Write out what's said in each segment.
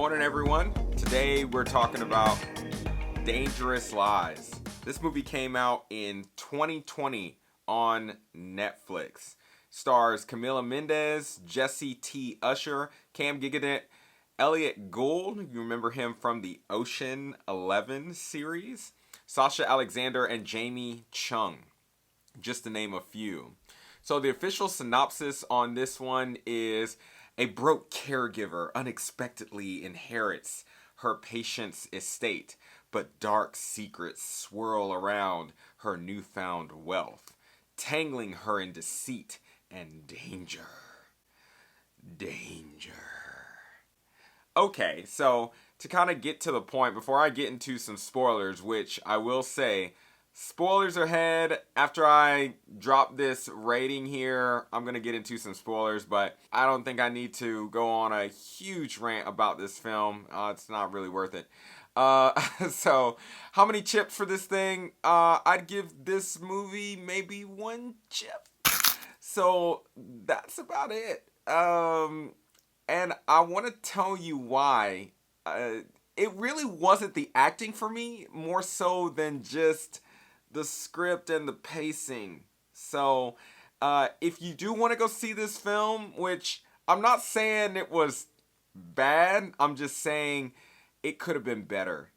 morning, everyone. Today we're talking about Dangerous Lies. This movie came out in 2020 on Netflix. Stars Camila Mendes, Jesse T. Usher, Cam Gigadent, Elliot Gould, you remember him from the Ocean 11 series, Sasha Alexander, and Jamie Chung, just to name a few. So the official synopsis on this one is: a broke caregiver unexpectedly inherits her patient's estate, but dark secrets swirl around her newfound wealth, tangling her in deceit and danger. Okay, so to kind of get to the point, before I get into some spoilers, which I will say, spoilers ahead. After I drop this rating here, I'm going to get into some spoilers, but I don't think I need to go on a huge rant about this film. It's not really worth it. So, how many chips for this thing? I'd give this movie maybe 1 chip. So, that's about it. And I want to tell you why. It really wasn't the acting for me, more so than just the script and the pacing. So, if you do want to go see this film, which I'm not saying it was bad, I'm just saying it could have been better.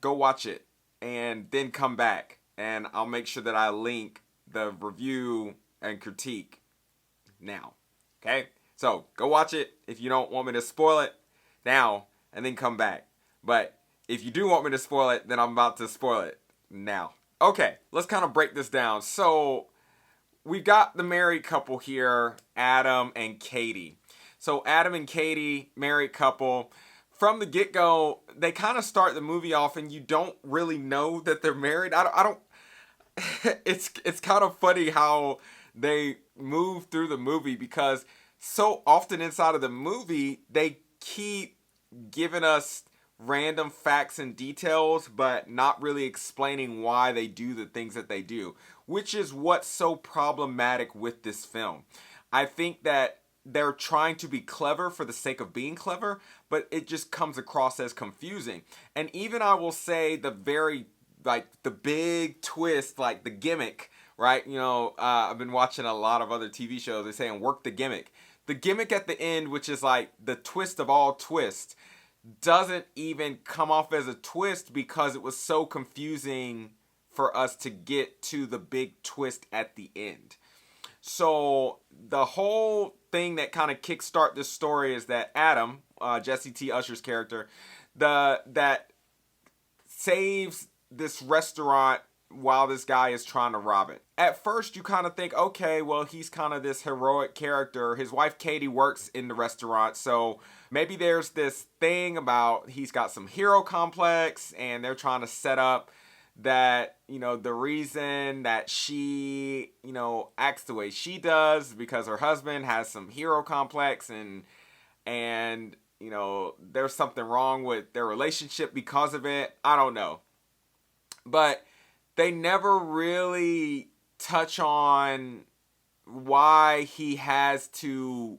Go watch it and then come back, and I'll make sure that I link the review and critique now. Okay? So, go watch it if you don't want me to spoil it now, and then come back. But if you do want me to spoil it, then I'm about to spoil it now. Okay, let's kind of break this down. So, we've got the married couple here, Adam and Katie. So, Adam and Katie, married couple. From the get-go, they kind of start the movie off and you don't really know that they're married. I don't it's kind of funny how they move through the movie, because so often inside of the movie, they keep giving us random facts and details, but not really explaining why they do the things that they do, which is what's so problematic with this film. I think that they're trying to be clever for the sake of being clever, but it just comes across as confusing. And even I will say the big twist, like the gimmick, right? You know, I've been watching a lot of other TV shows. They're saying work the gimmick. The gimmick at the end, which is like the twist of all twists, doesn't even come off as a twist because it was so confusing for us to get to the big twist at the end. So the whole thing that kind of kickstart this story is that Adam, Jesse T. Usher's character, that saves this restaurant while this guy is trying to rob it. At first, you kind of think, okay, well, he's kind of this heroic character. His wife, Katie, works in the restaurant, so maybe there's this thing about he's got some hero complex, and they're trying to set up that, you know, the reason that she, you know, acts the way she does is because her husband has some hero complex, and you know, there's something wrong with their relationship because of it. I don't know. But they never really touch on why he has to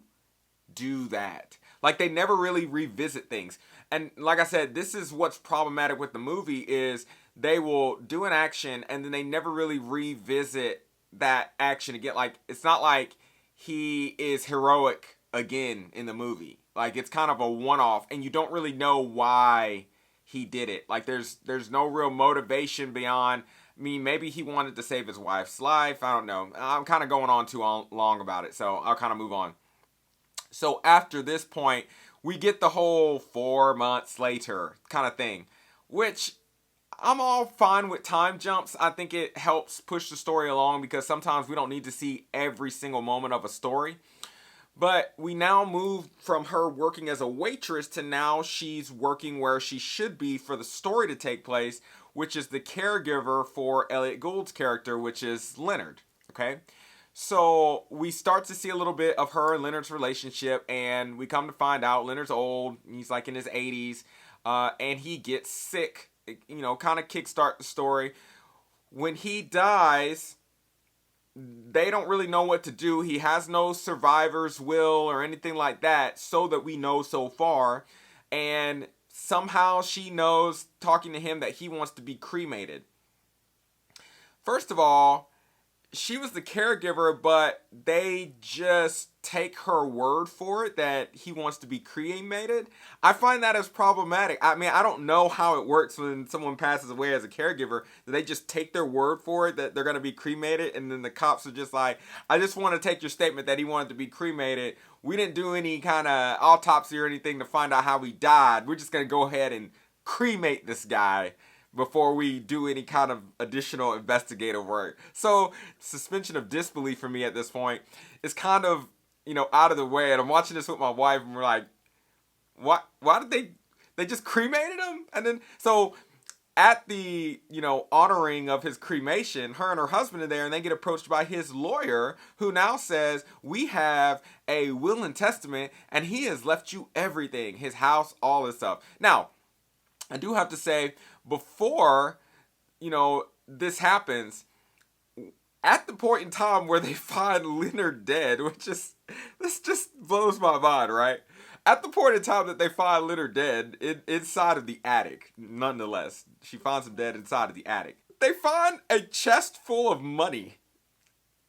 do that. Like, they never really revisit things. And like I said, this is what's problematic with the movie, is they will do an action and then they never really revisit that action again. Like, it's not like he is heroic again in the movie. Like, it's kind of a one-off and you don't really know why he did it. Like, there's no real motivation beyond, I mean, maybe he wanted to save his wife's life. I don't know. I'm kind of going on too long about it, so I'll kind of move on. So after this point, we get the whole 4 months later kind of thing, which I'm all fine with time jumps. I think it helps push the story along because sometimes we don't need to see every single moment of a story. But we now move from her working as a waitress to now she's working where she should be for the story to take place, which is the caregiver for Elliot Gould's character, which is Leonard. Okay? So we start to see a little bit of her and Leonard's relationship, and we come to find out Leonard's old. He's like in his 80s, and he gets sick. You know, kind of kickstart the story. When he dies, they don't really know what to do. He has no survivor's will or anything like that, so that we know so far. and somehow she knows, talking to him, that he wants to be cremated. First of all, she was the caregiver, but they just take her word for it that he wants to be cremated. I find that as problematic. I mean, I don't know how it works when someone passes away as a caregiver. Do they just take their word for it that they're going to be cremated? And then the cops are just like, I just want to take your statement that he wanted to be cremated. We didn't do any kind of autopsy or anything to find out how he died. We're just going to go ahead and cremate this guy before we do any kind of additional investigative work. So suspension of disbelief for me at this point is kind of, out of the way. And I'm watching this with my wife, and we're like, why did they just cremated him? And then, so at the, honoring of his cremation, her and her husband are there, and they get approached by his lawyer, who now says, we have a will and testament, and he has left you everything, his house, all this stuff. Now, I do have to say, before, this happens, at the point in time where they find Leonard dead, this just blows my mind, right? At the point in time that they find Leonard dead, inside of the attic, nonetheless, she finds him dead inside of the attic. They find a chest full of money.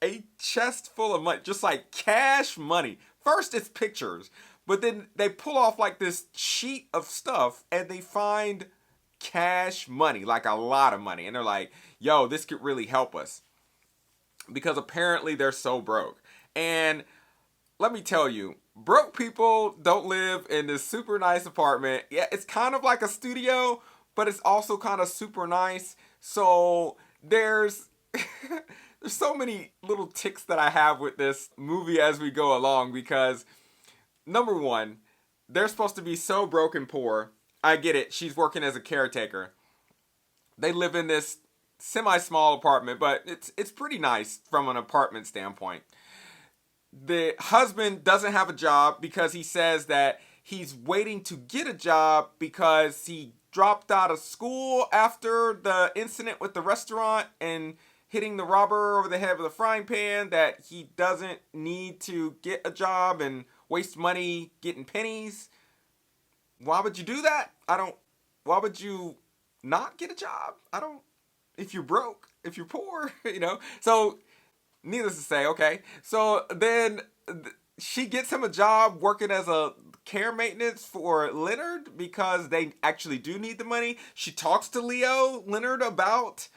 A chest full of money, just like cash money. First it's pictures, but then they pull off like this sheet of stuff, and they find cash money, like a lot of money. And they're like, yo, this could really help us, because apparently they're so broke. And let me tell you, broke people don't live in this super nice apartment. Yeah, it's kind of like a studio, but it's also kind of super nice. So there's there's so many little ticks that I have with this movie as we go along, because number one, they're supposed to be so broke and poor. I get it. She's working as a caretaker. They live in this semi-small apartment, but it's pretty nice from an apartment standpoint. The husband doesn't have a job because he says that he's waiting to get a job because he dropped out of school after the incident with the restaurant and hitting the robber over the head with a frying pan, that he doesn't need to get a job and waste money getting pennies. Why would you do that? Why would you not get a job? If you're broke, if you're poor, So, needless to say, okay. So then she gets him a job working as a care maintenance for Leonard because they actually do need the money. She talks to Leonard about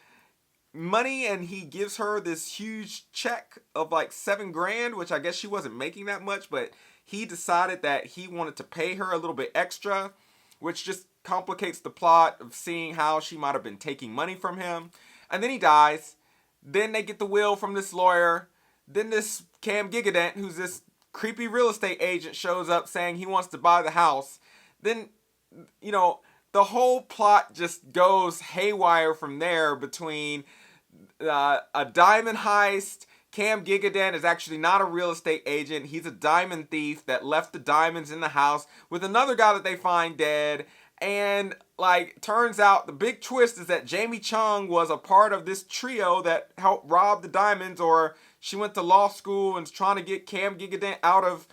money, and he gives her this huge check of like $7,000, which I guess she wasn't making that much, but he decided that he wanted to pay her a little bit extra, which just complicates the plot of seeing how she might have been taking money from him. And then he dies. Then they get the will from this lawyer. Then this Cam Gigadent, who's this creepy real estate agent, shows up saying he wants to buy the house. Then, the whole plot just goes haywire from there between a diamond heist. Cam Gigadent is actually not a real estate agent. He's a diamond thief that left the diamonds in the house with another guy that they find dead. And turns out the big twist is that Jamie Chung was a part of this trio that helped rob the diamonds, or she went to law school and is trying to get Cam Gigadent out of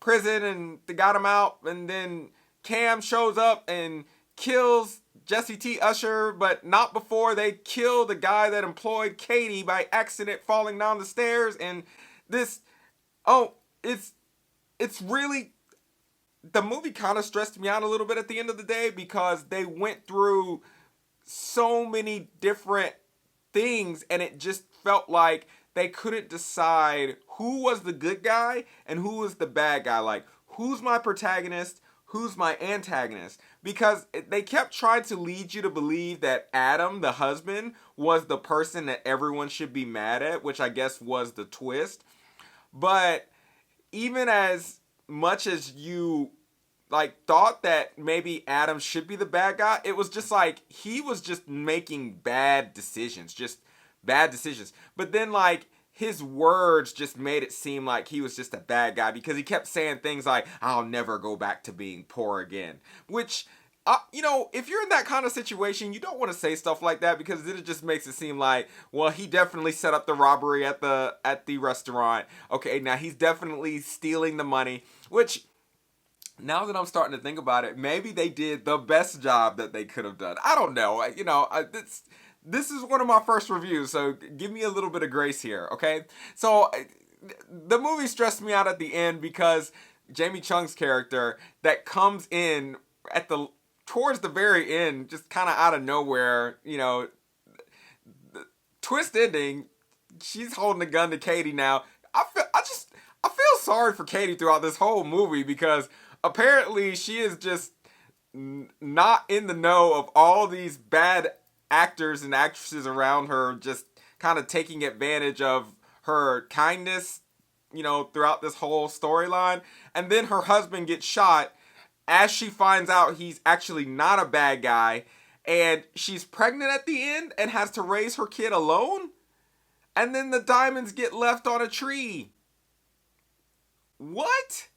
prison, and they got him out. And then Cam shows up and kills Jesse T. Usher, but not before they kill the guy that employed Katie by accident falling down the stairs. And it's really, the movie kind of stressed me out a little bit at the end of the day, because they went through so many different things, and it just felt like they couldn't decide who was the good guy and who was the bad guy. Like, who's my protagonist? Who's my antagonist? Because they kept trying to lead you to believe that Adam, the husband, was the person that everyone should be mad at, which I guess was the twist. But even as much as you thought that maybe Adam should be the bad guy, it was just like he was just making bad decisions. But then his words just made it seem like he was just a bad guy, because he kept saying things like, I'll never go back to being poor again. Which, if you're in that kind of situation, you don't want to say stuff like that, because then it just makes it seem like, well, he definitely set up the robbery at the restaurant. Okay, now he's definitely stealing the money, which now that I'm starting to think about it, maybe they did the best job that they could have done. I don't know. This is one of my first reviews, so give me a little bit of grace here, okay? So the movie stressed me out at the end because Jamie Chung's character that comes in at the towards the very end, just kind of out of nowhere, twist ending. She's holding a gun to Katie now. I feel sorry for Katie throughout this whole movie because apparently she is just not in the know of all these bad actors and actresses around her, just kind of taking advantage of her kindness, throughout this whole storyline. And then her husband gets shot as she finds out he's actually not a bad guy, and she's pregnant at the end and has to raise her kid alone. And then the diamonds get left on a tree. What?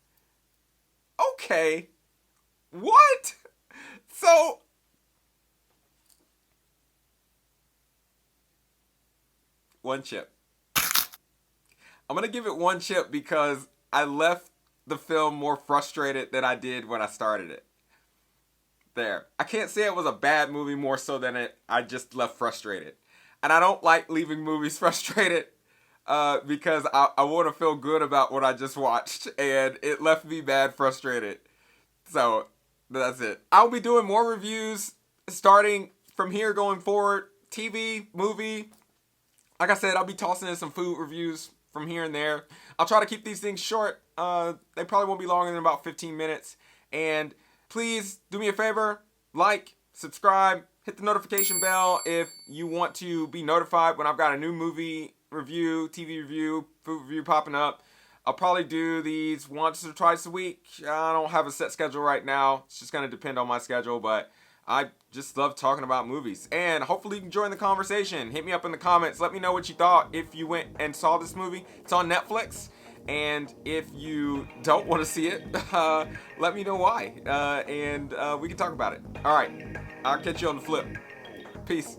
Okay. What? So, one chip. I'm going to give it one chip because I left the film more frustrated than I did when I started it. There. I can't say it was a bad movie, more so than I just left frustrated. And I don't like leaving movies frustrated because I want to feel good about what I just watched. And it left me bad frustrated. So, that's it. I'll be doing more reviews starting from here going forward. TV, movie. Like I said, I'll be tossing in some food reviews from here and there. I'll try to keep these things short. They probably won't be longer than about 15 minutes. And please do me a favor, like, subscribe, hit the notification bell if you want to be notified when I've got a new movie review, TV review, food review popping up. I'll probably do these once or twice a week. I don't have a set schedule right now. It's just going to depend on my schedule, but I just love talking about movies. And hopefully you can join the conversation. Hit me up in the comments. Let me know what you thought if you went and saw this movie. It's on Netflix. And if you don't want to see it, let me know why. And we can talk about it. All right. I'll catch you on the flip. Peace.